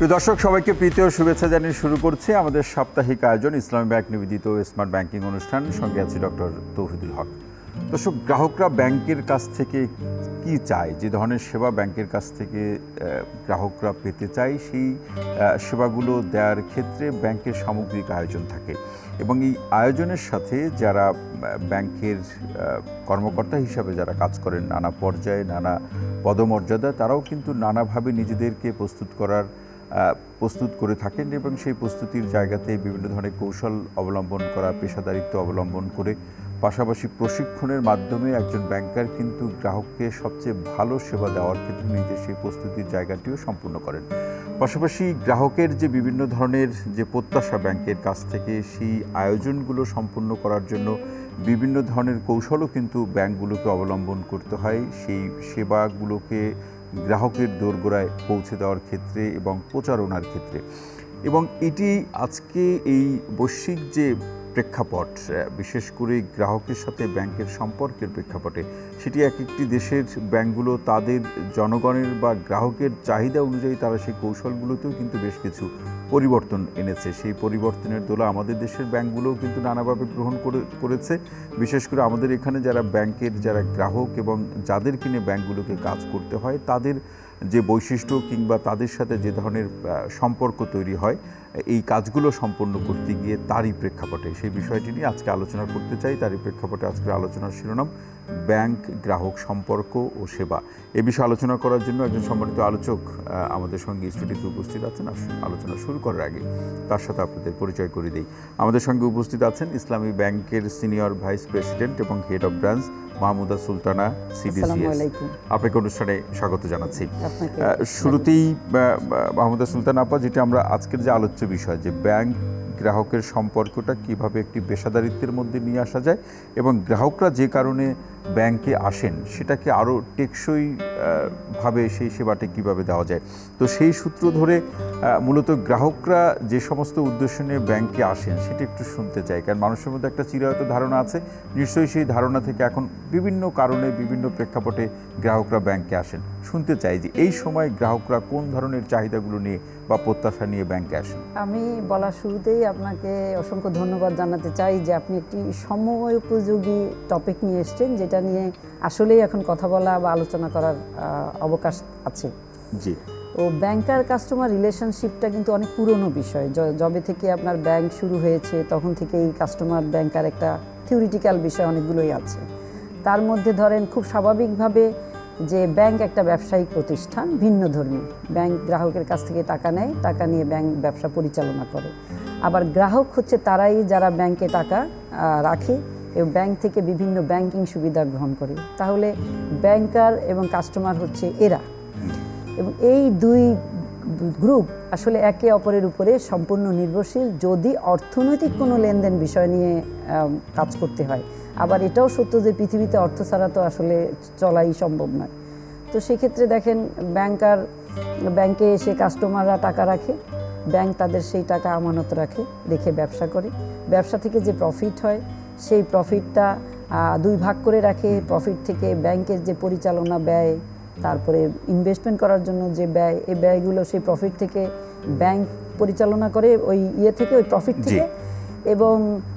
প্রিয় দর্শক, সবাইকে প্রীতি ও শুভেচ্ছা জানিয়ে শুরু করছি আমাদের সাপ্তাহিক আয়োজন ইসলামী ব্যাংক নিবেদিত স্মার্ট ব্যাংকিং অনুষ্ঠান। সঙ্গে আছি ডক্টর তৌহিদুল হক। দর্শক, গ্রাহকরা ব্যাংকের কাছ থেকে কি চায়, যে ধরনের সেবা ব্যাংকের কাছ থেকে গ্রাহকরা পেতে চায়, সেই সেবাগুলো দেওয়ার ক্ষেত্রে ব্যাংকের সামগ্রিক আয়োজন থাকে এবং এই আয়োজনের সাথে যারা ব্যাংকের কর্মকর্তা হিসাবে যারা কাজ করেন নানা পর্যায়ে, নানা পদমর্যাদা, তারাও কিন্তু নানাভাবে নিজেদেরকে প্রস্তুত করে থাকেন এবং সেই প্রস্তুতির জায়গাতে বিভিন্ন ধরনের কৌশল অবলম্বন করা, পেশাদারিত্ব অবলম্বন করে, পাশাপাশি প্রশিক্ষণের মাধ্যমে একজন ব্যাংকার কিন্তু গ্রাহককে সবচেয়ে ভালো সেবা দেওয়ার ক্ষেত্রে নিজের সেই প্রস্তুতির জায়গাটিও সম্পূর্ণ করেন। পাশাপাশি গ্রাহকের যে বিভিন্ন ধরনের যে প্রত্যাশা ব্যাংকের কাছ থেকে, সেই আয়োজনগুলো সম্পূর্ণ করার জন্য বিভিন্ন ধরনের কৌশলও কিন্তু ব্যাংকগুলোকে অবলম্বন করতে হয় সেই সেবাগুলোকে গ্রাহকের দোরগোড়ায় পৌঁছে দেওয়ার ক্ষেত্রে এবং প্রচারণার ক্ষেত্রে। এবং এটি আজকে এই বৈশ্বিক যে প্রেক্ষাপট, বিশেষ করে গ্রাহকের সাথে ব্যাংকের সম্পর্কের প্রেক্ষাপটে, সেটি এক একটি দেশের ব্যাংকগুলো তাদের জনগণের বা গ্রাহকের চাহিদা অনুযায়ী তারা সেই কৌশলগুলোতেও কিন্তু বেশ কিছু পরিবর্তন এনেছে। সেই পরিবর্তনের দোলা আমাদের দেশের ব্যাংকগুলোও কিন্তু নানাভাবে গ্রহণ করেছে। বিশেষ করে আমাদের এখানে যারা ব্যাংকের যারা গ্রাহক এবং যাদের কিনে ব্যাংকগুলোকে কাজ করতে হয়, তাদের যে বৈশিষ্ট্য কিংবা তাদের সাথে যে ধরনের সম্পর্ক তৈরি হয় এই কাজগুলো সম্পন্ন করতে গিয়ে, তারই প্রেক্ষাপটে সেই বিষয়টি নিয়ে আজকে আলোচনা করতে চাই। তারই প্রেক্ষাপটে আজকের আলোচনার শিরোনাম ব্যাংক গ্রাহক সম্পর্ক ও সেবা। এ বিষয়ে আলোচনা করার জন্য একজন সম্মানিত আলোচক আমাদের সঙ্গে স্টুডিওতে উপস্থিত আছেন। আলোচনা শুরু করার আগে তার সাথে আপনাদের পরিচয় করে দিই। আমাদের সঙ্গে উপস্থিত আছেন ইসলামী ব্যাংকের সিনিয়র ভাইস প্রেসিডেন্ট এবং head of branch Mahmuda Sultana, CDCS. আপনাকে অনুষ্ঠানে স্বাগত জানাচ্ছি। শুরুতেই মাহমুদা সুলতানা আপা, যেটা আমরা আজকের যে আলোচ্য বিষয়, যে ব্যাংক গ্রাহকের সম্পর্কটা কিভাবে একটি পেশাদারিত্বের মধ্যে নিয়ে আসা যায় এবং গ্রাহকরা যে কারণে ব্যাংকে আসেন সেটাকে আরও টেকসই ভাবে সেই সেবাটি কিভাবে দেওয়া যায়, তো সেই সূত্র ধরে মূলত গ্রাহকরা যে সমস্ত উদ্দেশ্য নিয়ে ব্যাংকে আসেন সেটা একটু শুনতে চাই। কারণ মানুষের মধ্যে একটা চিরায়ত ধারণা আছে, নিশ্চয়ই সেই ধারণা থেকে এখন বিভিন্ন কারণে বিভিন্ন প্রেক্ষাপটে গ্রাহকরা ব্যাংকে আসেন। শুনতে চাই যে এই সময় গ্রাহকরা কোন ধরনের চাহিদাগুলো নিয়ে বা প্রত্যাশা নিয়ে ব্যাংকে আসেন। আমি বলার শুরুতেই আপনাকে অসংখ্য ধন্যবাদ জানাতে চাই যে আপনি একটি সময় উপযোগী টপিক নিয়ে এসেছেন, যেটা নিয়ে আসলেই এখন কথা বলা বা আলোচনা করার অবকাশ আছে। জি। ও ব্যাংকার কাস্টমার রিলেশনশিপটা কিন্তু অনেক পুরনো বিষয়। যবে থেকে আপনার ব্যাংক শুরু হয়েছে তখন থেকে এই কাস্টমার ব্যাংকার একটা থিওরিটিক্যাল বিষয় অনেকগুলোই আছে। তার মধ্যে ধরেন খুব স্বাভাবিকভাবে যে ব্যাংক একটা ব্যবসায়িক প্রতিষ্ঠান, ভিন্নধর্মী। ব্যাংক গ্রাহকের কাছ থেকে টাকা নেয়, টাকা নিয়ে ব্যাংক ব্যবসা পরিচালনা করে। আবার গ্রাহক হচ্ছে তারাই যারা ব্যাংকে টাকা রাখে এবং ব্যাংক থেকে বিভিন্ন ব্যাংকিং সুবিধা গ্রহণ করে। তাহলে ব্যাংকার এবং কাস্টমার হচ্ছে এরা, এবং এই দুই গ্রুপ আসলে একে অপরের উপরে সম্পূর্ণ নির্ভরশীল যদি অর্থনৈতিক কোনো লেনদেন বিষয় নিয়ে কাজ করতে হয়। আবার এটাও সত্য যে পৃথিবীতে অর্থ ছাড়া তো আসলে চলাই সম্ভব নয়। তো সেক্ষেত্রে দেখেন, ব্যাংকে এসে কাস্টমাররা টাকা রাখে, ব্যাংক তাদের সেই টাকা আমানত রেখে ব্যবসা করে। ব্যবসা থেকে যে প্রফিট হয় সেই প্রফিটটা দুই ভাগ করে রাখে। প্রফিট থেকে ব্যাংকের যে পরিচালনা ব্যয়, তারপরে ইনভেস্টমেন্ট করার জন্য যে ব্যয়, এই ব্যয়গুলো সেই প্রফিট থেকে ব্যাংক পরিচালনা করে, ওই থেকে ওই প্রফিট থেকে। এবং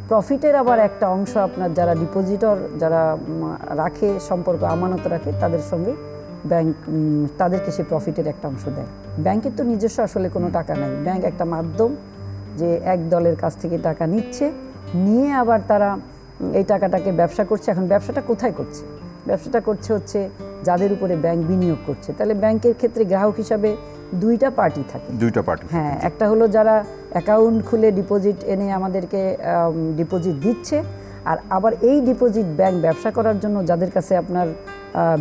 প্রফিটের আবার একটা অংশ আপনার যারা ডিপোজিটর, যারা রাখে, সম্পর্ক আমানত রাখে, তাদের সঙ্গে ব্যাংক তাদেরকে সে প্রফিটের একটা অংশ দেয়। ব্যাংকের তো নিজস্ব আসলে কোনো টাকা নাই, ব্যাংক একটা মাধ্যম যে এক দলের কাছ থেকে টাকা নিয়ে আবার তারা এই টাকাটাকে ব্যবসা করছে। এখন ব্যবসাটা কোথায় করছে? ব্যবসাটা করছে হচ্ছে যাদের উপরে ব্যাংক বিনিয়োগ করছে। তাহলে ব্যাংকের ক্ষেত্রে গ্রাহক হিসাবে দুইটা পার্টি থাকে। হ্যাঁ, একটা হলো যারা অ্যাকাউন্ট খুলে ডিপোজিট এনে আমাদেরকে ডিপোজিট দিচ্ছে, আর আবার এই ডিপোজিট ব্যাংক ব্যবসা করার জন্য যাদের কাছে আপনার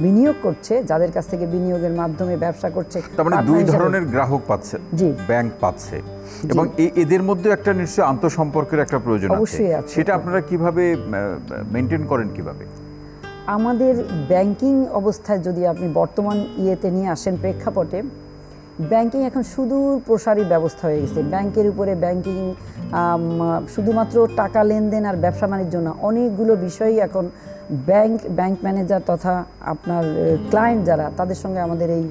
বিনিয়োগ করছে, যাদের কাছ থেকে বিনিয়োগের মাধ্যমে ব্যবসা করছে। তার মানে দুই ধরনের গ্রাহক পাচ্ছে, ব্যাংক পাচ্ছে, এবং এদের মধ্যে একটা নিশ্চয়ই আন্তঃসম্পর্কের একটা প্রয়োজন আছে। সেটা আপনারা কিভাবে মেনটেন করেন কিভাবে? আমাদের ব্যাংকিং অবস্থায় যদি আপনি বর্তমান ইয়েতে নিয়ে আসেন প্রেক্ষাপটে, ব্যাংকিং এখন সুদূর প্রসারী ব্যবস্থা হয়ে গেছে। ব্যাংকের উপরে ব্যাংকিং শুধুমাত্র টাকা লেনদেন আর ব্যবসা বাণিজ্য না, অনেকগুলো বিষয়ই এখন ব্যাংক ম্যানেজার তথা আপনার ক্লায়েন্ট যারা, তাদের সঙ্গে আমাদের এই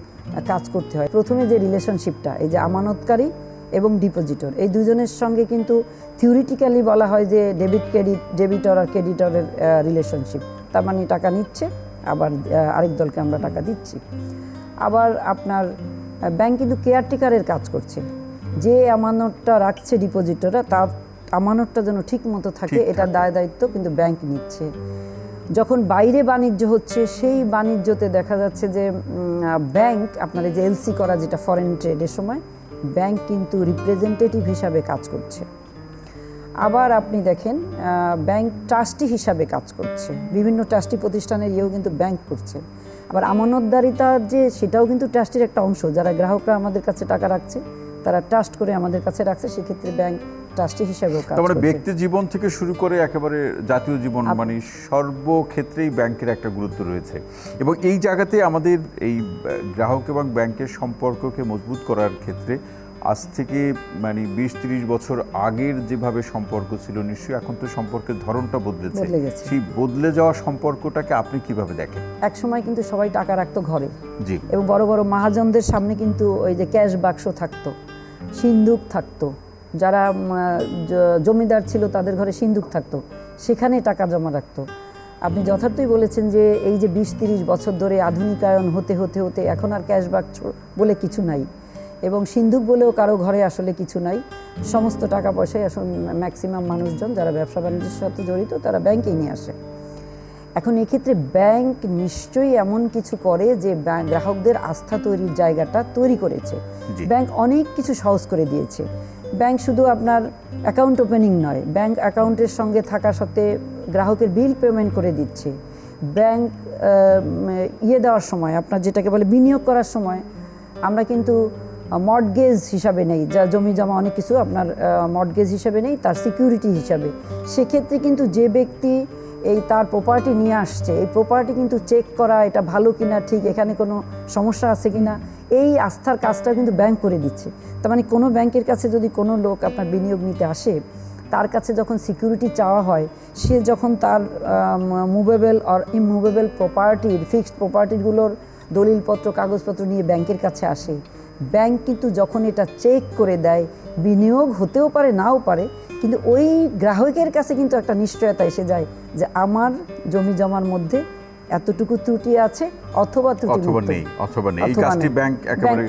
কাজ করতে হয়। প্রথমে যে রিলেশনশিপটা, এই যে আমানতকারী এবং ডিপোজিটর, এই দুজনের সঙ্গে কিন্তু থিওরিটিক্যালি বলা হয় যে ডেবিটর আর ক্রেডিটরের রিলেশনশিপ। তার মানে টাকা নিচ্ছে, আবার আরেক দলকে আমরা টাকা দিচ্ছি। আবার আপনার ব্যাংক কিন্তু কেয়ারটেকারের কাজ করছে, যে আমানতটা রাখছে ডিপোজিটররা, তার আমানতটা যেন ঠিক মতো থাকে, এটা দায় দায়িত্ব কিন্তু ব্যাংক নিচ্ছে। যখন বাইরে বাণিজ্য হচ্ছে, সেই বাণিজ্যতে দেখা যাচ্ছে যে ব্যাংক আপনার যে এলসি করা, যেটা ফরেন ট্রেডের সময়, ব্যাংক কিন্তু রিপ্রেজেন্টেটিভ হিসাবে কাজ করছে। আবার আপনি দেখেন ব্যাংক ট্রাস্টি হিসাবে কাজ করছে, বিভিন্ন ট্রাস্টি প্রতিষ্ঠানের ইয়েও কিন্তু ব্যাংক করছে। আবার আমানতদারিতা যে, সেটাও কিন্তু ট্রাস্টির একটা অংশ। যারা গ্রাহকরা আমাদের কাছে টাকা রাখছে, তারা ট্রাস্ট করে আমাদের কাছে রাখছে, সেক্ষেত্রে ব্যাংক ট্রাস্টি হিসাবেও কাজ করছে। ব্যক্তি জীবন থেকে শুরু করে একেবারে জাতীয় জীবন, মানে সর্বক্ষেত্রেই ব্যাংকের একটা গুরুত্ব রয়েছে। এবং এই জায়গাতে আমাদের এই গ্রাহক এবং ব্যাংকের সম্পর্ককে মজবুত করার ক্ষেত্রে আজ থেকে মানে 20-30 বছর আগের যেভাবে সম্পর্ক ছিল, নিশ্চয়ই এখন তো সম্পর্কের ধরনটা বদলেছে। সেই বদলে যাওয়া সম্পর্কটাকে আপনি কিভাবে দেখেন? এক সময় কিন্তু সবাই টাকা রাখতো ঘরে, জি, এবং বড় বড় মহাজনদের সামনে কিন্তু ওই যে ক্যাশ বাক্স থাকতো, সিন্দুক থাকতো। যারা জমিদার ছিল তাদের ঘরে সিন্দুক থাকতো, সেখানে টাকা জমা রাখতো। আপনি যথার্থই বলেছেন যে এই যে 20-30 বছর ধরে আধুনিকায়ন হতে হতে হতে এখন আর ক্যাশ বাক্স বলে কিছু নাই, এবং সিন্দুক বলেও কারো ঘরে আসলে কিছু নাই। সমস্ত টাকা পয়সাই আসলে ম্যাক্সিমাম মানুষজন যারা ব্যবসা বাণিজ্যের সাথে জড়িত, তারা ব্যাংকেই নিয়ে আসে। এখন এক্ষেত্রে ব্যাংক নিশ্চয়ই এমন কিছু করে যে গ্রাহকদের আস্থা তৈরির জায়গাটা তৈরি করেছে। ব্যাংক অনেক কিছু সহজ করে দিয়েছে। ব্যাংক শুধু আপনার অ্যাকাউন্ট ওপেনিং নয়, ব্যাংক অ্যাকাউন্টের সঙ্গে থাকা সত্ত্বে গ্রাহকের বিল পেমেন্ট করে দিচ্ছে। ব্যাংক দেওয়ার সময়, আপনার যেটাকে বলে বিনিয়োগ করার সময়, আমরা কিন্তু মর্টগেজ হিসাবে নেই, যা জমি জমা অনেক কিছু আপনার মর্টগেজ হিসাবে নেই, তার সিকিউরিটি হিসাবে। সেক্ষেত্রে কিন্তু যে ব্যক্তি এই তার প্রপার্টি নিয়ে আসছে, এই প্রপার্টি কিন্তু চেক করা, এটা ভালো কিনা, ঠিক এখানে কোনো সমস্যা আছে কিনা, এই আস্থার কাজটা কিন্তু ব্যাংক করে দিচ্ছে। তার মানে কোনো ব্যাংকের কাছে যদি কোনো লোক আপনার বিনিয়োগ নিতে আসে, তার কাছে যখন সিকিউরিটি চাওয়া হয়, সে যখন তার মুভেবল আর ইমুভেবল প্রপার্টির, ফিক্সড প্রপার্টিগুলোর দলিলপত্র, কাগজপত্র নিয়ে ব্যাংকের কাছে আসে, ব্যাংক কিন্তু যখন এটা চেক করে দেয়, বিনিয়োগ হতেও পারে নাও পারে, কিন্তু ওই গ্রাহকের কাছে কিন্তু একটা নিশ্চয়তা এসে যায় যে আমার জমি জমার মধ্যে এতটুকু ত্রুটি আছে, অথবা ত্রুটি নেই, অথবা নেই। এই কাজটি ব্যাংক একেবারে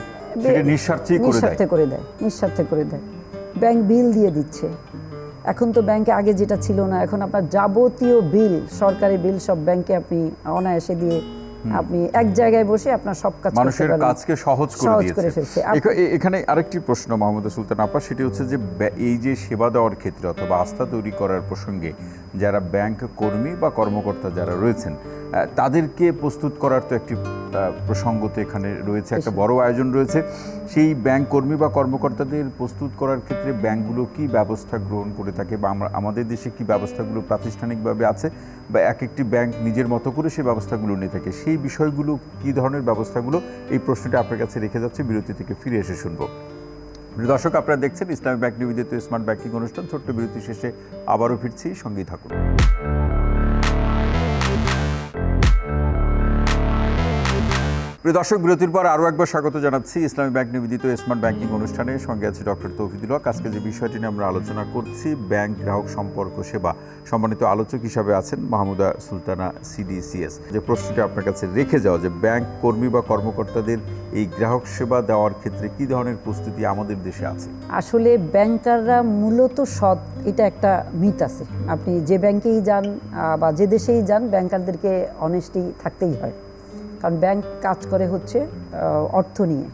নিঃস্বার্থে করে দেয়। ব্যাংক বিল দিয়ে দিচ্ছে। এখন তো ব্যাংকে আগে যেটা ছিল না, এখন আপনার যাবতীয় বিল, সরকারি বিল, সব ব্যাংকে আপনি অনায়াসে দিয়ে আপনি এক জায়গায় বসে আপনার সব কাজ, মানুষের কাজকে সহজ করে দিয়েছে। এখানে আরেকটি প্রশ্ন মাহমুদা সুলতান আপা, সেটি হচ্ছে যে এই যে সেবা দেওয়ার ক্ষেত্রে অথবা আস্থা তৈরি করার প্রসঙ্গে যারা ব্যাংক কর্মী বা কর্মকর্তা যারা রয়েছেন, তাদেরকে প্রস্তুত করার তো একটি প্রসঙ্গ তো এখানে রয়েছে, একটা বড় আয়োজন রয়েছে। সেই ব্যাংক কর্মী বা কর্মকর্তাদের প্রস্তুত করার ক্ষেত্রে ব্যাংকগুলো কি ব্যবস্থা গ্রহণ করে থাকে, বা আমাদের দেশে কি ব্যবস্থাগুলো প্রাতিষ্ঠানিকভাবে আছে, বা এক একটি ব্যাংক নিজের মতো করে সেই ব্যবস্থাগুলো নিয়ে থাকে, সেই বিষয়গুলো কি ধরনের ব্যবস্থাগুলো, এই প্রশ্নটা আপনার কাছে রেখে যাচ্ছে। বিরতি থেকে ফিরে এসে শুনবো। দর্শক, আপনারা দেখছেন ইসলামী ব্যাংক নিবেদিত স্মার্ট ব্যাংকিং অনুষ্ঠান। ছোট্ট বিরতি শেষে আবারও ফিরছি, সঙ্গেই থাকুন। প্রিয় দর্শক, বিরতির পর আরও একবার স্বাগত জানাচ্ছি ইসলামী ব্যাংক নিবেদিত স্মার্ট ব্যাংকিং অনুষ্ঠানে। সঙ্গে আছে ডক্টর তৌহিদুল হক। আজকে যে বিষয়টি নিয়ে আমরা আলোচনা করছি, ব্যাংক গ্রাহক সম্পর্ক সেবা, সম্মানিত আলোচক হিসাবে আছেন মাহমুদা সুলতানা, সিডিসিএস। যে প্রশ্নটি আপনার কাছে রেখে যাওয়া, যে ব্যাংক কর্মী বা কর্মকর্তাদের এই গ্রাহক সেবা দেওয়ার ক্ষেত্রে কী ধরনের প্রস্তুতি আমাদের দেশে আছে? আসলে ব্যাংকাররা মূলত সৎ, এটা একটা মিথ আছে। আপনি যে ব্যাংকেই যান বা যে দেশেই যান, ব্যাংকারদেরকে অনেস্টি থাকতেই হয়, কারণ ব্যাংক কাজ করে হচ্ছে অর্থ নিয়ে।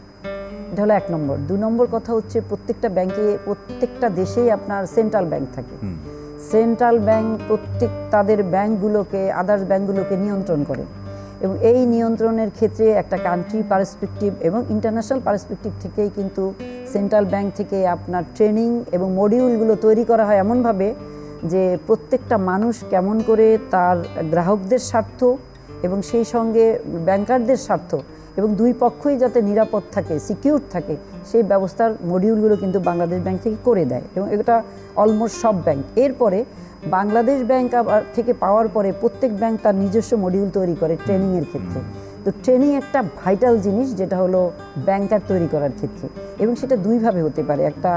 এটা হলো 1 নম্বর। 2 নম্বর কথা হচ্ছে, প্রত্যেকটা ব্যাংকে, প্রত্যেকটা দেশেই আপনার সেন্ট্রাল ব্যাংক থাকে। সেন্ট্রাল ব্যাংক তাদের ব্যাংকগুলোকে, আদার্স ব্যাংকগুলোকে নিয়ন্ত্রণ করে, এবং এই নিয়ন্ত্রণের ক্ষেত্রে একটা কান্ট্রি পার্সপেক্টিভ এবং ইন্টারন্যাশনাল পার্সপেক্টিভ থেকেই কিন্তু সেন্ট্রাল ব্যাংক থেকে আপনার ট্রেনিং এবং মডিউলগুলো তৈরি করা হয় এমনভাবে যে প্রত্যেকটা মানুষ কেমন করে তার গ্রাহকদের স্বার্থ এবং সেই সঙ্গে ব্যাংকারদের স্বার্থ এবং দুই পক্ষই যাতে নিরাপদ থাকে, সিকিউর থাকে, সেই ব্যবস্থার মডিউলগুলো কিন্তু বাংলাদেশ ব্যাংক থেকে করে দেয়, এবং এটা অলমোস্ট সব ব্যাংক। এরপরে বাংলাদেশ ব্যাংক থেকে পাওয়ার পরে প্রত্যেক ব্যাংক তার নিজস্ব মডিউল তৈরি করে ট্রেনিংয়ের ক্ষেত্রে। তো ট্রেনিং একটা ভাইটাল জিনিস, যেটা হলো ব্যাংকার তৈরি করার ক্ষেত্রে, এবং সেটা দুইভাবে হতে পারে, একটা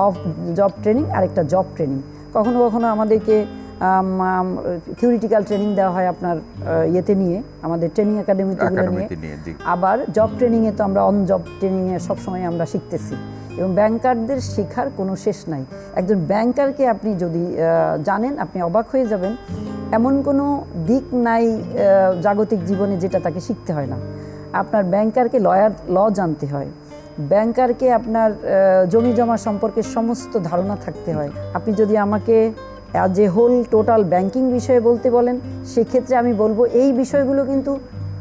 অফ জব ট্রেনিং আর একটা জব ট্রেনিং। কখনো কখনো আমাদেরকে থিওরিটিক্যাল ট্রেনিং দেওয়া হয় আপনার ইয়েতে নিয়ে, আমাদের ট্রেনিং একাডেমিগুলো নিয়ে। আবার জব ট্রেনিংয়ে তো আমরা অন জব ট্রেনিংয়ে সবসময় আমরা শিখতেছি, এবং ব্যাংকারদের শেখার কোনো শেষ নাই। একজন ব্যাংকারকে আপনি যদি জানেন, আপনি অবাক হয়ে যাবেন, এমন কোনো দিক নাই জাগতিক জীবনে যেটা তাকে শিখতে হয় না। আপনার ব্যাংকারকে ল জানতে হয়, ব্যাংকারকে আপনার জমি জমা সম্পর্কে সমস্ত ধারণা থাকতে হয়। আপনি যদি আমাকে as a whole total banking বিষয়ে বলতে বলেন, সেক্ষেত্রে আমি বলবো এই বিষয়গুলো কিন্তু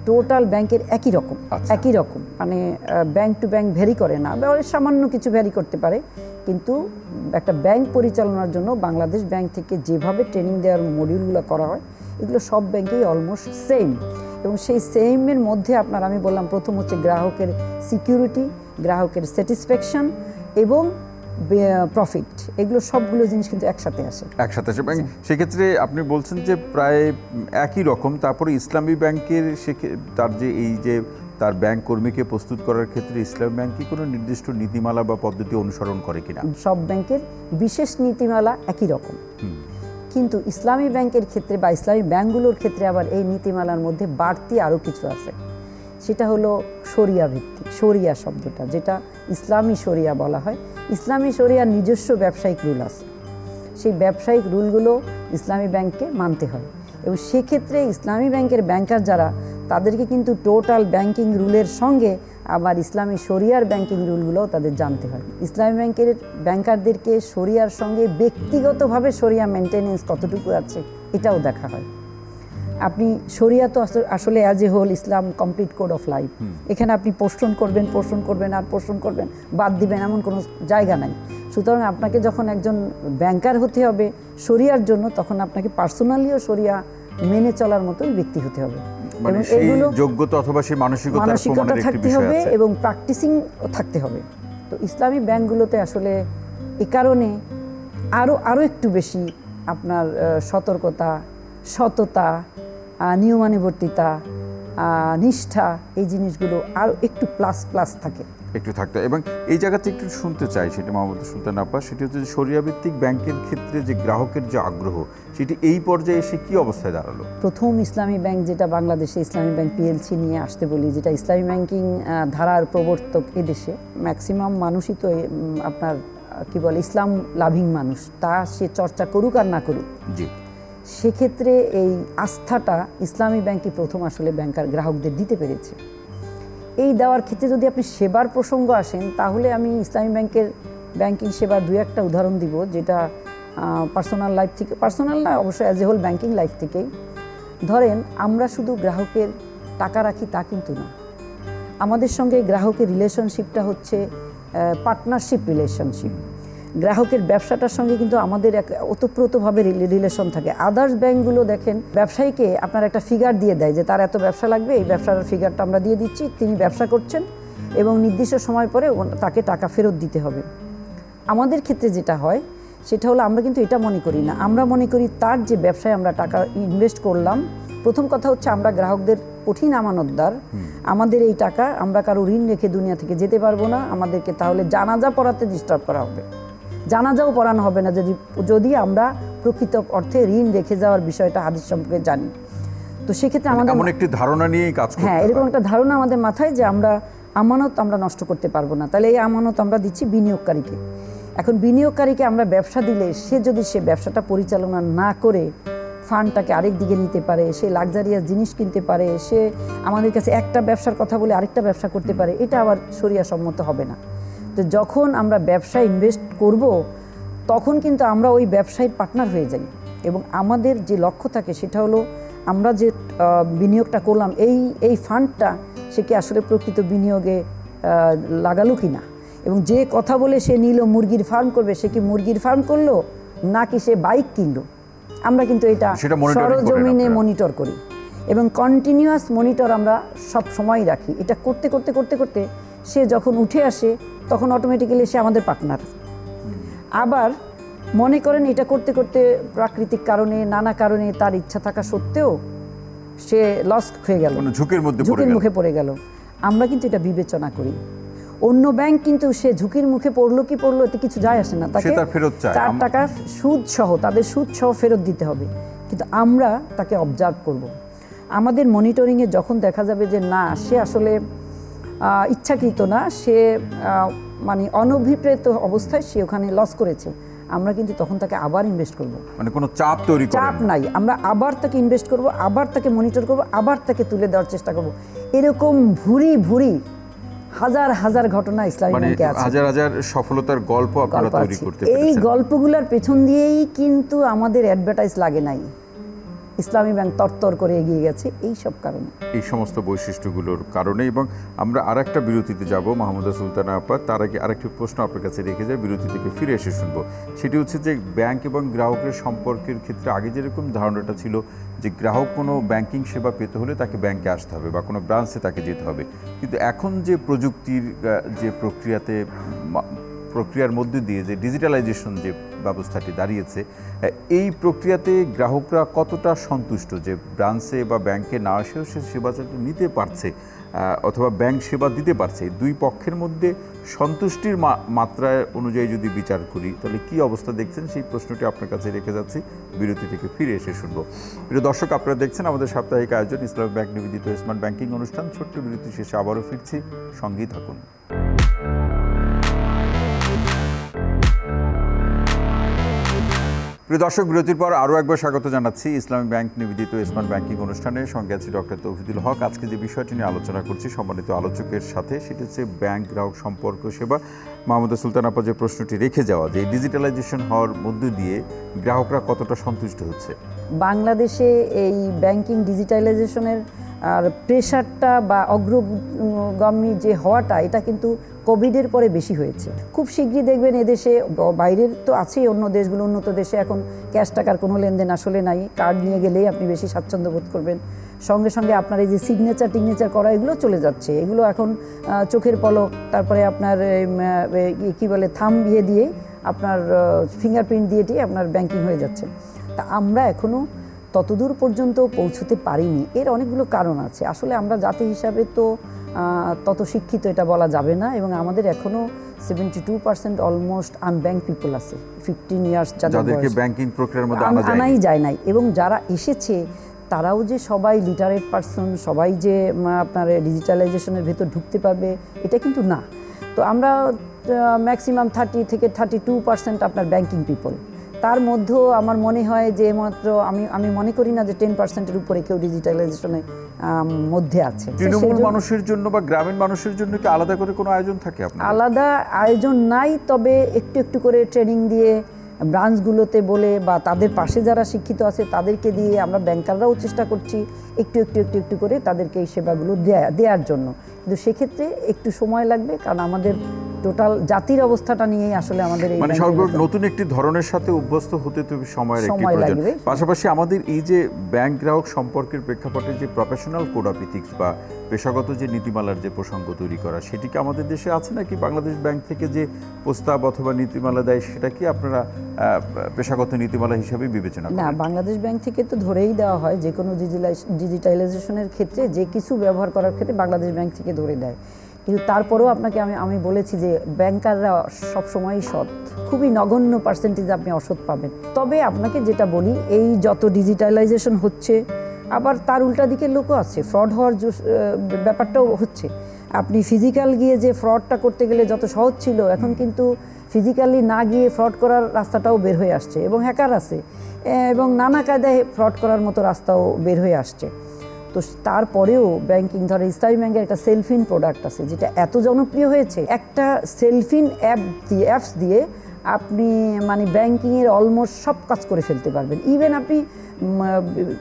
টোটাল ব্যাংকের একই রকম, মানে ব্যাংক টু ব্যাংক ভ্যারি করে না, সামান্য কিছু ভ্যারি করতে পারে, কিন্তু একটা ব্যাংক পরিচালনার জন্য বাংলাদেশ ব্যাংক থেকে যেভাবে ট্রেনিং দেওয়ার মডিউলগুলো করা হয়, এগুলো সব ব্যাংকেই অলমোস্ট সেম। এবং সেই সেমের মধ্যে আমি বললাম, প্রথম হচ্ছে গ্রাহকের সিকিউরিটি, গ্রাহকের স্যাটিসফ্যাকশন এবং প্রফিট, এগুলো সবগুলো জিনিস কিন্তু একসাথে আসে। এবং সেক্ষেত্রে আপনি বলছেন যে প্রায় একই রকম। তারপরে ইসলামী ব্যাংকের তার ব্যাংক কর্মীকে প্রস্তুত করার ক্ষেত্রে ইসলামী ব্যাংক কি কোনো নির্দিষ্ট নীতিমালা বা পদ্ধতি অনুসরণ করে কিনা? সব ব্যাংকের বিশেষ নীতিমালা একই রকম, কিন্তু ইসলামী ব্যাংকের ক্ষেত্রে বা ইসলামী ব্যাংকগুলোর ক্ষেত্রে আবার এই নীতিমালার মধ্যে বাড়তি আরও কিছু আছে। সেটা হলো শরিয়া ভিত্তিক। শরিয়া শব্দটা, যেটা ইসলামী শরিয়া বলা হয়, ইসলামী শরিয়ার নিজস্ব ব্যবসায়িক রুল আছে। সেই ব্যবসায়িক রুলগুলো ইসলামী ব্যাংককে মানতে হয়, এবং সেক্ষেত্রে ইসলামী ব্যাংকের ব্যাংকার যারা, তাদেরকে কিন্তু টোটাল ব্যাংকিং রুলের সঙ্গে আবার ইসলামী শরিয়ার ব্যাংকিং রুলগুলোও তাদের জানতে হয়। ইসলামী ব্যাংকের ব্যাংকারদেরকে শরিয়ার সঙ্গে ব্যক্তিগতভাবে শরিয়া মেনটেনেন্স কতটুকু আছে এটাও দেখা হয়। আপনি শরিয়া তো আসলে অ্যাজ এ হোল ইসলাম কমপ্লিট কোড অফ লাইফ। এখানে আপনি পোষণ করবেন আর পোষণ করবেন, বাদ দিবেন, এমন কোনো জায়গা নাই। সুতরাং আপনাকে যখন একজন ব্যাংকার হতে হবে শরিয়ার জন্য, তখন আপনাকে পার্সোনালিও শরিয়া মেনে চলার মতোই ব্যক্তি হতে হবে, এবং এগুলো যোগ্যতা অথবা সেই মানসিকতা থাকতে হবে এবং প্র্যাকটিসিং থাকতে হবে। তো ইসলামী ব্যাংকগুলোতে আসলে এ কারণে আরও একটু বেশি আপনার সতর্কতা, সততা, নিয়মানুবর্তিতা, নিষ্ঠা, এই জিনিসগুলো আরও একটু প্লাস থাকে। থাকতে। এবং এই জায়গাতে একটু শুনতে চাই, সেটা মাহমুদুর সুলতান আপা, সেটি হচ্ছে যে শরিয়াভিত্তিক ব্যাংকের ক্ষেত্রে যে গ্রাহকের যে আগ্রহ, সেটি এই পর্যায়ে এসে কি অবস্থায় দাঁড়ালো? প্রথম ইসলামী ব্যাংক যেটা বাংলাদেশে ইসলামী ব্যাংক পিএলসি নিয়ে আসতে বলি, যেটা ইসলামী ব্যাংকিং ধারার প্রবর্তক এদেশে, ম্যাক্সিমাম মানুষই তো আপনার কি বলে ইসলাম লাভিং মানুষ, তা সে চর্চা করুক আর না করুক। জি, সেক্ষেত্রে এই আস্থাটা ইসলামী ব্যাংকই প্রথম আসলে ব্যাংকার গ্রাহকদের দিতে পেরেছে। এই দেওয়ার ক্ষেত্রে যদি আপনি সেবার প্রসঙ্গ আসেন, তাহলে আমি ইসলামী ব্যাংকের ব্যাংকিং সেবার দুই একটা উদাহরণ দিব, যেটা পার্সোনাল লাইফ থেকে, পার্সোনাল না অবশ্যই as a whole banking life থেকেই। ধরেন, আমরা শুধু গ্রাহকের টাকা রাখি তা কিন্তু না, আমাদের সঙ্গে গ্রাহকের রিলেশনশিপটা হচ্ছে পার্টনারশিপ রিলেশনশিপ। গ্রাহকের ব্যবসাটার সঙ্গে কিন্তু আমাদের এক ওতপ্রোতভাবে রিলেশন থাকে। আদার্স ব্যাংকগুলো দেখেন, ব্যবসায়ীকে আপনার একটা ফিগার দিয়ে দেয় যে তার এত ব্যবসা লাগবে, এই ব্যবসার ফিগারটা আমরা দিয়ে দিচ্ছি, তিনি ব্যবসা করছেন এবং নির্দিষ্ট সময় পরে তাকে টাকা ফেরত দিতে হবে। আমাদের ক্ষেত্রে যেটা হয় সেটা হলো, আমরা কিন্তু এটা মনে করি না, আমরা মনে করি তার যে ব্যবসায় আমরা টাকা ইনভেস্ট করলাম, প্রথম কথা হচ্ছে আমরা গ্রাহকদের কঠিন আমানতদার, আমাদের এই টাকা আমরা কারো ঋণ রেখে দুনিয়া থেকে যেতে পারবো না, আমাদেরকে তাহলে জানাজা পড়াতে ডিস্টার্ব করা হবে, জানাজাও পড়ানো হবে না যদি আমরা প্রকৃত অর্থে ঋণ রেখে যাওয়ার বিষয়টা হাদিস সম্পর্কে জানি। তো সেক্ষেত্রে আমাদের এমন একটি ধারণা নিয়েই কাজ করতে হয়। হ্যাঁ, এরকম একটা ধারণা আমাদের মাথায় যে আমানত আমরা নষ্ট করতে পারবো না, তাহলে এই আমানত আমরা দিচ্ছি বিনিয়োগকারীকে। এখন বিনিয়োগকারীকে আমরা ব্যবসা দিলে, সে যদি সে ব্যবসাটা পরিচালনা না করে ফান্ডটাকে আরেক দিকে নিতে পারে, সে লাক্সারিয়াস জিনিস কিনতে পারে, সে আমাদের কাছে একটা ব্যবসার কথা বলে আরেকটা ব্যবসা করতে পারে, এটা আবার শরিয়া সম্মত হবে না। তো যখন আমরা ব্যবসায় ইনভেস্ট করব, তখন কিন্তু আমরা ওই ব্যবসায়ীর পার্টনার হয়ে যাই, এবং আমাদের যে লক্ষ্য থাকে সেটা হলো, আমরা যে বিনিয়োগটা করলাম এই ফান্ডটা সে কি আসলে প্রকৃত বিনিয়োগে লাগালো কি না, এবং যে কথা বলে সে নিল মুরগির ফার্ম করবে, সে কি মুরগির ফার্ম করলো নাকি সে বাইক কিনলো, আমরা কিন্তু এটা সরজমিনে মনিটর করি, এবং কন্টিনিউয়াস মনিটর আমরা সব সময় রাখি। এটা করতে করতে করতে করতে সে যখন উঠে আসে, তখন অটোমেটিক্যালি সে আমাদের পার্টনার। আবার মনে করেন এটা করতে করতে প্রাকৃতিক কারণে, নানা কারণে তার ইচ্ছা থাকা সত্ত্বেও সে লস হয়ে গেল, মানে ঝুঁকির মুখে পড়ে গেল। আমরা কিন্তু এটা বিবেচনা করি। অন্য ব্যাংক কিন্তু সে ঝুঁকির মুখে পড়লো কি পড়লো এতে কিছু যায় আসে না, তাকে 4 টাকা সুদ সহ তাদের সুদ সহ ফেরত দিতে হবে। কিন্তু আমরা তাকে অবজার্ভ করব। আমাদের মনিটরিংয়ে যখন দেখা যাবে যে না, সে আসলে ইচ্ছাকৃত না, সে মানে অনভিপ্রেত অবস্থায় সে ওখানে লস করেছে, আমরা কিন্তু তখন তাকে আবার ইনভেস্ট করব। মানে কোনো চাপ নাই, আমরা আবার তাকে ইনভেস্ট করব, আবার তাকে মনিটর করব, আবার তাকে তুলে দেওয়ার চেষ্টা করব। এরকম ভুরি হাজার হাজার ঘটনা ইসলামী ব্যাংকে আছে, হাজার হাজার সফলতার গল্প আপনারা তৈরি করতে পেরেছেন। এই গল্পগুলোর পেছন দিয়েই কিন্তু আমাদের অ্যাডভার্টাইজ লাগে নাই, ইসলামী ব্যাংক তরতর করে এগিয়ে গেছে এই সব কারণে, এই সমস্ত বৈশিষ্ট্যগুলোর কারণে। এবং আমরা আরেকটা বিরতিতে যাব মাহমুদা সুলতানা আপা, তার আগে আরেকটি প্রশ্ন আপনার কাছে রেখে যায়, বিরতি থেকে ফিরে এসে শুনবো। সেটি হচ্ছে যে ব্যাংক এবং গ্রাহকের সম্পর্কের ক্ষেত্রে আগে যেরকম ধারণাটা ছিল যে গ্রাহক কোনো ব্যাংকিং সেবা পেতে হলে তাকে ব্যাংকে আসতে হবে বা কোনো ব্রাঞ্চে তাকে যেতে হবে, কিন্তু এখন যে প্রযুক্তির যে প্রক্রিয়ার মধ্যে দিয়ে যে ডিজিটালাইজেশন যে ব্যবস্থাটি দাঁড়িয়েছে, এই প্রক্রিয়াতে গ্রাহকরা কতটা সন্তুষ্ট যে ব্রাঞ্চে বা ব্যাংকে না এসেও সে সেবাটা নিতে পারছে অথবা ব্যাংক সেবা দিতে পারছে, দুই পক্ষের মধ্যে সন্তুষ্টির মাত্রায় অনুযায়ী যদি বিচার করি তাহলে কি অবস্থা দেখছেন, সেই প্রশ্নটি আপনার কাছে রেখে যাচ্ছি, বিরতি থেকে ফিরে এসে শুনবো। প্রিয় দর্শক, আপনারা দেখছেন আমাদের সাপ্তাহিক আয়োজন ইসলামী ব্যাংক নিবেদিত স্মার্ট ব্যাংকিং অনুষ্ঠান। ছোট্ট বিরতি শেষে আবারও ফিরছি, সঙ্গেই থাকুন। প্রিয় দর্শক, বিরতির পর আরও একবার স্বাগত জানাচ্ছি ইসলামী ব্যাংক নিবেদিত স্মার্ট ব্যাংকিং অনুষ্ঠানে। সঙ্গে আছি ডক্টর তৌহিদুল হক। আজকে যে বিষয়টি নিয়ে আলোচনা করছি সম্মানিত আলোচকের সাথে, সেটি হচ্ছে ব্যাংক গ্রাহক সম্পর্ক সেবা। মাহমুদা সুলতানা আপা যে প্রশ্নটি রেখে যাওয়া, যে ডিজিটালাইজেশন হওয়ার মধ্য দিয়ে গ্রাহকরা কতটা সন্তুষ্ট হচ্ছে। বাংলাদেশে এই ব্যাংকিং ডিজিটালাইজেশনের আর প্রেশারটা বা অগ্রগামী যে হওয়াটা, এটা কিন্তু কোভিডের পরে বেশি হয়েছে। খুব শীঘ্রই দেখবেন এদেশে, বাইরের তো আছেই, অন্য দেশগুলো, উন্নত দেশে এখন ক্যাশ টাকার কোনো লেনদেন আসলে নাই, কার্ড নিয়ে গেলেই আপনি বেশি স্বাচ্ছন্দ্য বোধ করবেন। সঙ্গে সঙ্গে আপনার এই যে টিগনেচার করা, এগুলো চলে যাচ্ছে। এগুলো এখন চোখের পলক, তারপরে আপনার কী বলে থাম দিয়ে আপনার ফিঙ্গারপ্রিন্ট দিয়ে আপনার ব্যাংকিং হয়ে যাচ্ছে। তা আমরা এখনও ততদূর পর্যন্ত পৌঁছতে পারিনি। এর অনেকগুলো কারণ আছে। আসলে আমরা জাতি হিসাবে তো তত শিক্ষিত এটা বলা যাবে না, এবং আমাদের এখনও 72% অলমোস্ট আনব্যাংক পিপল আছে, 15 ইয়ার্স যাদেরকে ব্যাংকিং প্রক্রিয়ার মধ্যে আনাই যায় নাই। এবং যারা এসেছে তারাও যে সবাই লিটারেট পারসন, সবাই যে আপনার ডিজিটালাইজেশনের ভেতর ঢুকতে পারবে এটা কিন্তু না। তো আমরা ম্যাক্সিমাম 30 থেকে 32% আপনার ব্যাংকিং পিপল। তার মধ্যেও আমার মনে হয় যে মাত্র আমি মনে করি না যে 10%-এর উপরে কেউ ডিজিটালাইজেশনের মধ্যে আছে। তৃণমূল মানুষের জন্য বা গ্রামীণ মানুষের জন্য কি আলাদা করে কোনো আয়োজন থাকে আপনার? আলাদা আয়োজন নাই, তবে একটু একটু করে ট্রেনিং দিয়ে ব্রাঞ্চগুলোতে বলে বা তাদের পাশে যারা শিক্ষিত আছে তাদেরকে দিয়ে আমরা ব্যাংকাররাও চেষ্টা করছি একটু করে তাদেরকে এই সেবাগুলো দেওয়ার জন্য। কিন্তু সেক্ষেত্রে একটু সময় লাগবে, কারণ আমাদের টোটাল জাতির অবস্থাটা নিয়েই আসলে আমাদের এই মানে নতুন একটি ধরনের সাথে অভ্যস্ত হতে তো সময় লাগবে। পাশাপাশি আমাদের এই যে ব্যাংক গ্রাহক সম্পর্কের প্রেক্ষাপটে যে প্রফেশনাল কোড অফ এথিক্স বা পেশাগত যে নীতিমালার যে প্রসঙ্গ তৈরি করা, সেটি কি আমাদের দেশে আছে নাকি বাংলাদেশ ব্যাংক থেকে যে প্রস্তাব অথবা নীতিমালা দেয় সেটা কি আপনারা পেশাগত নীতিমালা হিসেবে বিবেচনা করেন? না, বাংলাদেশ ব্যাংক থেকে তো ধরেই দেওয়া হয় যে কোনো ডিজিটালাইজেশনের ক্ষেত্রে যে কিছু ব্যবহার করার ক্ষেত্রে বাংলাদেশ ব্যাংক থেকে ধরে দেয়। কিন্তু তারপরেও আপনাকে আমি বলেছি যে ব্যাংকাররা সবসময়ই সৎ, খুবই নগণ্য পার্সেন্টেজ আপনি অসৎ পাবেন। তবে আপনাকে যেটা বলি, এই যত ডিজিটালাইজেশন হচ্ছে আবার তার উল্টা দিকে লোকও আছে, ফ্রড হওয়ার ব্যাপারটাও হচ্ছে। আপনি ফিজিক্যাল গিয়ে যে ফ্রডটা করতে গেলে যত সহজ ছিল, এখন কিন্তু ফিজিক্যালি না গিয়ে ফ্রড করার রাস্তাটাও বের হয়ে আসছে, এবং হ্যাকার আছে, এবং নানা কায়দায় ফ্রড করার মতো রাস্তাও বের হয়ে আসছে। তো তারপরেও ব্যাংকিং, ধরে ইসলামী ব্যাংকের একটা সেলফিন প্রোডাক্ট আছে যেটা এত জনপ্রিয় হয়েছে। একটা সেলফিন অ্যাপস দিয়ে আপনি মানে ব্যাংকিংয়ের অলমোস্ট সব কাজ করে ফেলতে পারবেন। ইভেন আপনি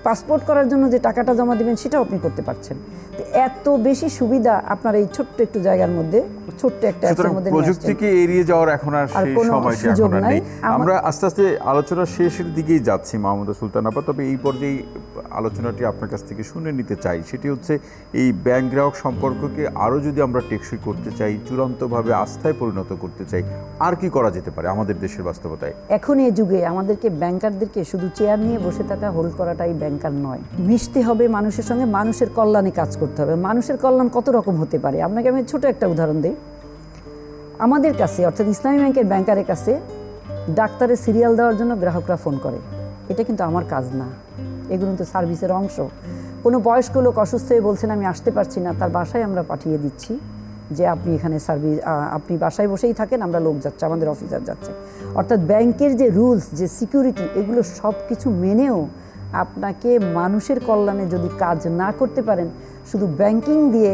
পাসপোর্ট করার জন্য যে টাকাটা জমা দেবেন সেটাও আপনি করতে পারছেন। তো এত বেশি সুবিধা আপনার এই ছোট্ট একটু জায়গার মধ্যে, ছোট্ট একটা সুতরাং অ্যাপসের মধ্যে নিয়ে আসছেন। প্রযুক্তিকে এড়িয়ে যাওয়ার এখন আর আর সেই কোনো সময়টা সুযোগ এখন আর নাই। নেই। আমরা আস্তে আস্তে আলোচনার শেষের দিকেই যাচ্ছি মাহমুদা সুলতান আপা, তবে এই পর্যায়ে আলোচনাটি আপনার কাছ থেকে শুনে নিতে চাই। সেটি হচ্ছে এই ব্যাংক গ্রাহক সম্পর্ককে আরও যদি আমরা টেকসই করতে চাই, চূড়ান্তভাবে আস্থায় পরিণত করতে চাই, আর কি করা যেতে পারে আমাদের দেশের বাস্তবতায়? এখন এই যুগে আমাদেরকে ব্যাংকারদেরকে শুধু চেয়ার নিয়ে বসে থাকা, হোল্ড করাটাই ব্যাংকার নয়। মিশতে হবে মানুষের সঙ্গে, মানুষের কল্যাণে কাজ করতে হবে। মানুষের কল্যাণ কত রকম হতে পারে, আপনাকে আমি ছোট একটা উদাহরণ দিই। আমাদের কাছে অর্থাৎ ইসলামী ব্যাংকের ব্যাংকারের কাছে ডাক্তারের সিরিয়াল দেওয়ার জন্য গ্রাহকরা ফোন করে, এটা কিন্তু আমার কাজ না, এগুলো তো সার্ভিসের অংশ। কোনো বয়স্ক লোক অসুস্থ হয়ে বলছেন আমি আসতে পারছি না, তার বাসায় আমরা পাঠিয়ে দিচ্ছি যে আপনি এখানে সার্ভিস, আপনি বাসায় বসেই থাকেন, আমরা লোক যাচ্ছে, আমাদের অফিসার যাচ্ছে। অর্থাৎ ব্যাংকের যে রুলস, যে সিকিউরিটি, এগুলো সব কিছু মেনেও আপনাকে মানুষের কল্যাণে যদি কাজ না করতে পারেন, শুধু ব্যাংকিং দিয়ে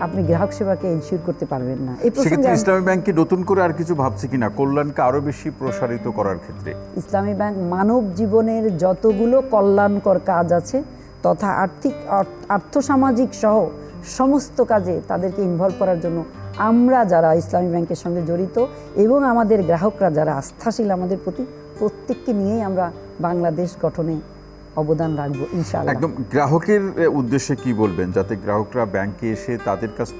আপনি গ্রাহক সেবাকে এনশিওর করতে পারবেন না। এই প্রসঙ্গে সেক্ষেত্রে ইসলামী ব্যাংকে নতুন করে আর কিছু ভাবছে কিনা কল্যাণকে আরও বেশি প্রসারিত করার ক্ষেত্রে? ইসলামী ব্যাংক মানব জীবনের যতগুলো কল্যাণকর কাজ আছে তথা আর্থসামাজিক সহ সমস্ত কাজে তাদেরকে ইনভলভ করার জন্য আমরা যারা ইসলামী ব্যাংকের সঙ্গে জড়িত এবং আমাদের গ্রাহকরা যারা আস্থাশীল আমাদের প্রতি, প্রত্যেককে নিয়েই আমরা বাংলাদেশ গঠনে অবদান রাখবো ইনশাআল্লাহ। একদম গ্রাহকের উদ্দেশ্যে কি বলবেন, যাতে গ্রাহকরা ব্যাংকে এসে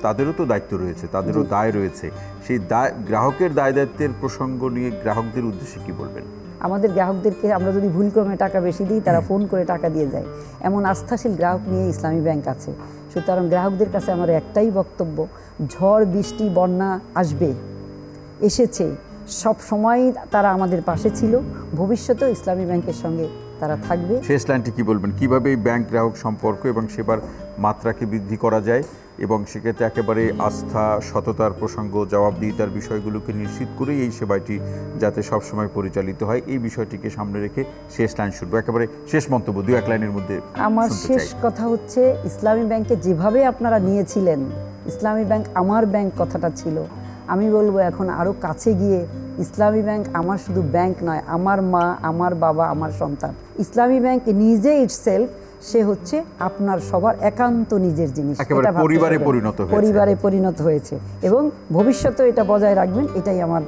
তাদেরও তো দায়িত্ব রয়েছে, তাদেরও দায় রয়েছে, সেই দায়, গ্রাহকের দায় দায়িত্বের প্রসঙ্গ নিয়ে গ্রাহকদের উদ্দেশ্যে কি বলবেন? আমাদের গ্রাহকদেরকে আমরা যদি ভুলক্রমে টাকা বেশি দিই, তারা ফোন করে টাকা দিয়ে যায়, এমন আস্থাশীল গ্রাহক নিয়ে ইসলামী ব্যাংক আছে। সুতরাং গ্রাহকদের কাছে আমার একটাই বক্তব্য, ঝড় বৃষ্টি বন্যা আসবে, এসেছে, সব সময় তারা আমাদের পাশে ছিল, ভবিষ্যতেও ইসলামী ব্যাংকের সঙ্গে তারা থাকবে। শেষ লাইনটি কি বলবেন, কিভাবে এই ব্যাংক গ্রাহক সম্পর্ক এবং সেবার মাত্রাকে বৃদ্ধি করা যায় এবং সেক্ষেত্রে একেবারে আস্থা, সততার প্রসঙ্গ, জবাবদিহিতার বিষয়গুলোকে নিশ্চিত করেই এই সেবাটি যাতে সবসময় পরিচালিত হয়, এই বিষয়টিকে সামনে রেখে শেষ লাইন শুনবো, একেবারে শেষ মন্তব্য 2-1 লাইনের মধ্যে আমার শুনতে শেষ চাই। কথা হচ্ছে, ইসলামী ব্যাংকে যেভাবে আপনারা নিয়েছিলেন, ইসলামী ব্যাংক আমার ব্যাংক কথাটা ছিল, আমি বলবো এখন আরও কাছে গিয়ে ইসলামী ব্যাংক আমার শুধু ব্যাংক নয়, আমার মা, আমার বাবা, আমার সন্তান। ইসলামী ব্যাংক নিজে ইটসেলফ, সে হচ্ছে আপনার সবার একান্ত নিজের জিনিস, একেবারে এটা ভাবতে পরিবারে হবে। পরিণত হয়েছে। পরিবারে পরিণত হয়েছে এবং ভবিষ্যতেও এটা বজায় রাখবেন, এটাই আমার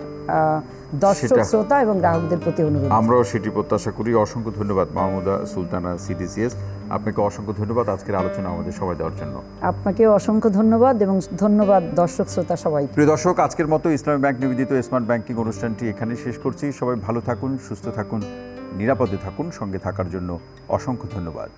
দর্শক, শ্রোতা এবং গ্রাহকদের প্রতি অনুরোধ। আমরাও সেটি প্রত্যাশা করি। অসংখ্য ধন্যবাদ মাহমুদা সুলতানা, সিডিসিএস, আপনাকে অসংখ্য ধন্যবাদ আজকের আলোচনা আমাদের সবাই দেওয়ার জন্য। আপনাকেও অসংখ্য ধন্যবাদ এবং ধন্যবাদ দর্শক শ্রোতা সবাই। প্রিয় দর্শক, আজকের মতো ইসলামী ব্যাংক নিবেদিত স্মার্ট ব্যাংকিং অনুষ্ঠানটি এখানে শেষ করছি। সবাই ভালো থাকুন, সুস্থ থাকুন, নিরাপদে থাকুন। সঙ্গে থাকার জন্য অসংখ্য ধন্যবাদ।